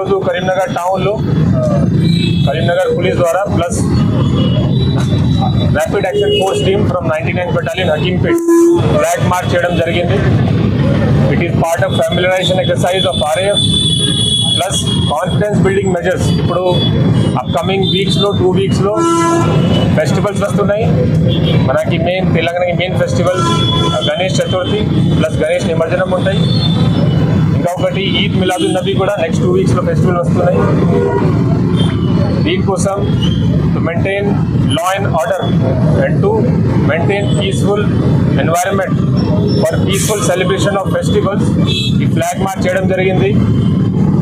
ఈరోజు కరీంనగర్ టౌన్లో కరీంనగర్ పోలీస్ ద్వారా plus rapid action force team from 99 battalion Hakimpet flag march చేయడం జరిగింది. It is part of familiarization exercise of RAF plus confidence building measures. ఇప్పుడు upcoming వీక్స్లో 2 వీక్స్లో ఫెస్టివల్స్ వస్తున్నాయి. మనకి తెలంగాణకి main festival Ganesh Chaturthi plus Ganesh Nimajjanam ఉంటాయి. ఇంకా ఒకటి ఈద్ మిలాదున్ నబీ కూడా నెక్స్ట్ 2 వీక్స్లో ఫెస్టివల్ వస్తున్నాయి. దీనికోసం to maintain law and order and to maintain peaceful environment for peaceful celebration of festivals ఈ ఫ్లాగ్ మార్చ్ చేయడం జరిగింది.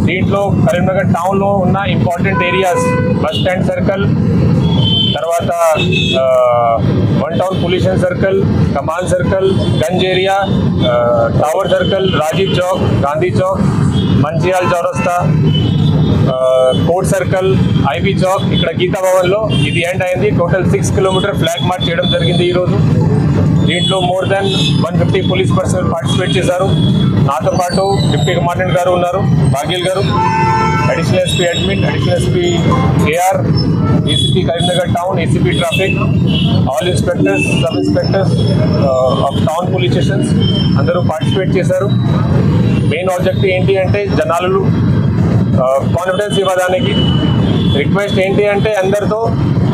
దీంట్లో కరీంనగర్ టౌన్లో ఉన్న important areas bus stand circle, తర్వాత 1 town pollution circle, Kamal circle, Ganj area, tower circle, Rajiv Chowk, Gandhi Chowk, Mancherial Chowrasta, court circle, IB Chowk, ఇక్కడ గీతా భవన్లో ఇది ఎండ్ అయింది. టోటల్ 6 కిలోమీటర్ ఫ్లాగ్ మార్చ్ చేయడం జరిగింది ఈరోజు. దీంట్లో more than 150 police personnel participate చేశారు. నాతో పాటు డిప్యూటీ కమాండెంట్ గారు ఉన్నారు, భాగ్యల్ గారు, additional SP admin, additional SP AR, ACP Karimnagar town, ACP traffic, all inspectors, sub inspectors of town police stations అందరూ పార్టిసిపేట్ చేశారు. మెయిన్ ఆబ్జెక్టివ్ ఏంటి అంటే జనాలు కాన్ఫిడెన్స్ ఇవ్వడానికి. రిక్వెస్ట్ ఏంటి అంటే అందరితో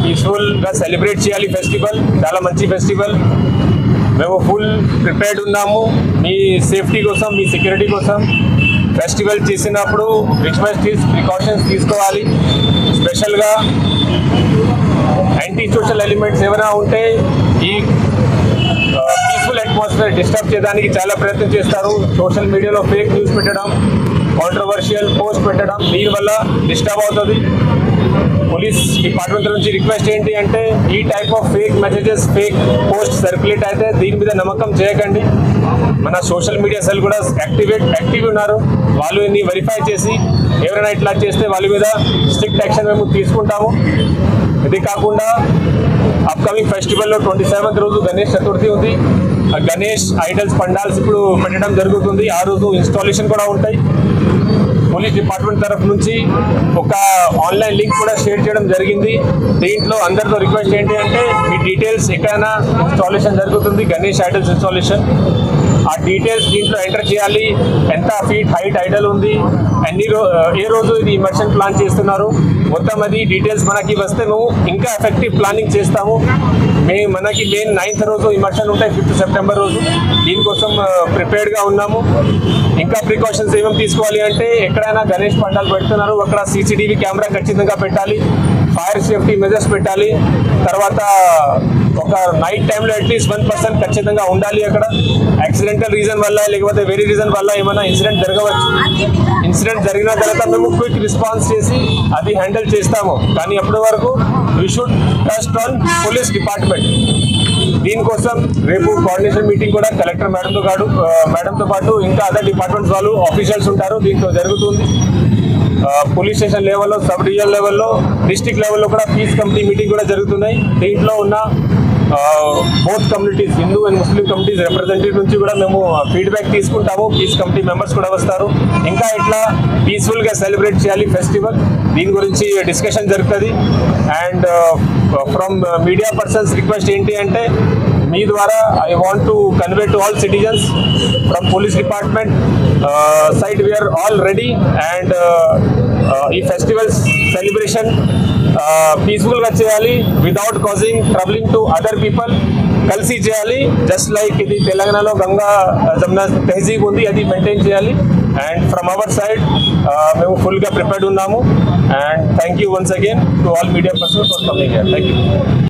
పీస్ఫుల్గా సెలబ్రేట్ చేయాలి ఫెస్టివల్. చాలా మంచి ఫెస్టివల్, మేము ఫుల్ ప్రిపేర్డ్ ఉన్నాము మీ సేఫ్టీ కోసం, మీ సెక్యూరిటీ కోసం. ఫెస్టివల్ చేసినప్పుడు రిక్వెస్ట్ ప్రికాషన్స్ తీసుకోవాలి. స్పెషల్గా యాంటీ సోషల్ ఎలిమెంట్స్ ఏమైనా ఉంటే ఈ పీస్ఫుల్ అట్మాస్ఫియర్ డిస్టర్బ్ చేయడానికి చాలా ప్రయత్నం చేస్తారు. సోషల్ మీడియాలో ఫేక్ న్యూస్ పెట్టడం, కాంట్రవర్షియల్ పోస్ట్ పెట్టడం, దీనివల్ల డిస్టర్బ్ అవుతుంది. పోలీస్ డిపార్ట్మెంట్ నుంచి రిక్వెస్ట్ ఏంటి అంటే ఈ type of fake messages, fake post circulate అయితే దీని మీద నమ్మకం చేయకండి. మన సోషల్ మీడియా సెల్ కూడా యాక్టివ్ ఉన్నారు. వాళ్ళు ఇన్ని వెరిఫై చేసి ఎవరైనా ఇట్లా చేస్తే వాళ్ళ మీద స్ట్రిక్ట్ యాక్షన్ మేము తీసుకుంటాము. ఇది కాకుండా అప్కమింగ్ ఫెస్టివల్లో 27th రోజు గణేష్ చతుర్థి ఉంది. గణేష్ ఐడల్స్ పండాల్స్ ఇప్పుడు పెట్టడం జరుగుతుంది. ఆ రోజు ఇన్స్టాలేషన్ కూడా ఉంటాయి. పోలీస్ డిపార్ట్మెంట్ తరఫు నుంచి ఒక ఆన్లైన్ లింక్ కూడా షేర్ చేయడం జరిగింది. దీంట్లో అందరితో రిక్వెస్ట్ ఏంటి అంటే మీ డీటెయిల్స్ ఎక్కడైనా ఇన్స్టాలేషన్ జరుగుతుంది, గణేష్ ఐడల్స్ ఇన్స్టాలేషన్, ఆ డీటెయిల్స్ దీంట్లో ఎంటర్ చేయాలి. ఎంత ఫీట్ హైట్ ఐడల్ ఉంది, ఏ రోజు ఇది ఇమర్షన్ ప్లాన్ చేస్తున్నారు, మొత్తం అది డీటెయిల్స్ మనకి వస్తే మేము ఇంకా ఎఫెక్టివ్ ప్లానింగ్ చేస్తాము. మనకి మెయిన్ 9th రోజు ఇమర్షన్ ఉంటాయి, 5th సెప్టెంబర్ రోజు. దీనికోసం ప్రిపేర్డ్గా ఉన్నాము. ఇంకా ప్రికాషన్స్ ఏమేమి తీసుకోవాలి అంటే ఎక్కడైనా గణేష్ పండాలు పెడుతున్నారు అక్కడ CCTV కెమెరా ఖచ్చితంగా పెట్టాలి, ఫైర్ సేఫ్టీ మెజర్స్ పెట్టాలి. తర్వాత ఒక నైట్ టైంలో అట్లీస్ట్ 1 person ఖచ్చితంగా ఉండాలి అక్కడ. యాక్సిడెంటల్ రీజన్ వల్ల లేకపోతే వేరే రీజన్ వల్ల ఏమైనా ఇన్సిడెంట్ జరగవచ్చు. ఇన్సిడెంట్ జరిగిన తర్వాత మేము క్విక్ రెస్పాన్స్ చేసి అది హ్యాండిల్ చేస్తాము. కానీ అప్పటి వరకు we should trust on police department. దీనికోసం రేపు కోఆర్డినేషన్ మీటింగ్ కూడా కలెక్టర్ మేడంతో పాటు ఇంకా అదర్ డిపార్ట్మెంట్స్ వాళ్ళు ఆఫీషియల్స్ ఉంటారు. దీంట్లో జరుగుతుంది. పోలీస్ స్టేషన్ లెవెల్లో, సబ్ డివిజన్ లెవెల్లో, డిస్ట్రిక్ట్ లెవెల్లో కూడా పీస్ కమిటీ మీటింగ్ కూడా జరుగుతున్నాయి. దీంట్లో ఉన్న both communities, Hindu and Muslim communities representative నుంచి కూడా మేము ఫీడ్బ్యాక్ తీసుకుంటాము. పీస్ కమిటీ మెంబర్స్ కూడా వస్తారు. ఇంకా ఇట్లా పీస్ఫుల్గా సెలబ్రేట్ చేయాలి ఫెస్టివల్, దీని గురించి డిస్కషన్ జరుగుతుంది. And from media persons request ఏంటి అంటే మీ ద్వారా I want to convey to all citizens from police department side we are all ready. And ఈ ఫెస్టివల్స్ సెలబ్రేషన్ పీస్ఫుల్గా చేయాలి, without causing troubling to other people. కలిసి చేయాలి. జస్ట్ లైక్ ఇది తెలంగాణలో గంగా జమున తహజీబ్ ఉంది, అది మెయింటైన్ చేయాలి. అండ్ ఫ్రమ్ అవర్ సైడ్ మేము ఫుల్గా ప్రిపేర్డ్ ఉన్నాము. And thank you once again to all media persons for coming here. Thank you.